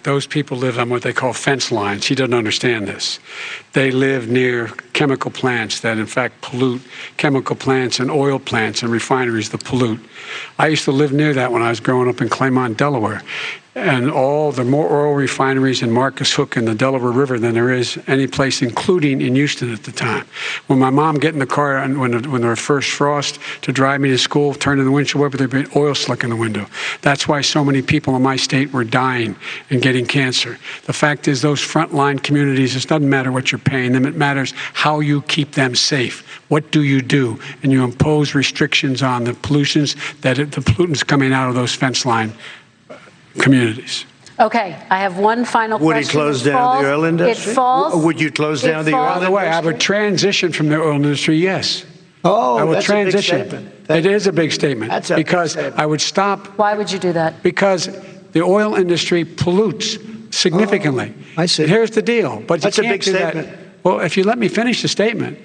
Those people live on what they call fence lines. He doesn't understand this. They live near chemical plants that, in fact, pollute, chemical plants and oil plants and refineries that pollute. I used to live near that when I was growing up in Claymont, Delaware. And the more oil refineries in Marcus Hook and the Delaware River than there is any place, including in Houston at the time. When my mom get in the car and when there was first frost to drive me to school, turn in the windshield wiper, there'd be oil slick in the window. That's why so many people in my state were dying and getting cancer. The fact is, those frontline communities, it doesn't matter what you're paying them, it matters how you keep them safe. What do? And you impose restrictions on the pollutions the pollutants coming out of those fence line communities. Okay, I have one final question. Would he close down the oil industry? It falls. Would you close down the oil industry? By the way, I would transition from the oil industry, yes. Oh, I would that's transition. a big statement. It is a big statement. That's a because big statement. I would stop. Why would you do that? Because the oil industry pollutes significantly. I see. And here's the deal. But that's you a can't big do statement. That. Well, if you let me finish the statement,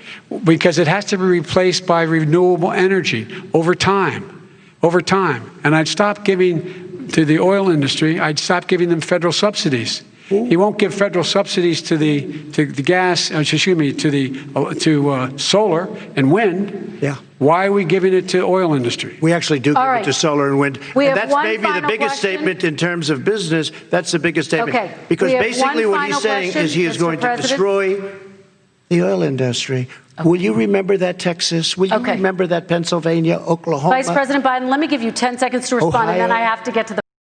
because it has to be replaced by renewable energy over time. And I'd stop giving to the oil industry, I'd stop giving them federal subsidies. He won't give federal subsidies to the gas, excuse me, to solar and wind. Yeah. Why are we giving it to oil industry? We actually do give it to solar and wind. And that's maybe the biggest statement in terms of business. That's the biggest statement. Okay. Because basically what he's saying is he is going to destroy the oil industry. Okay. Will you remember that, Texas? Will you remember that, Pennsylvania, Oklahoma? Vice President Biden, let me give you 10 seconds to respond, Ohio. And then I have to get to the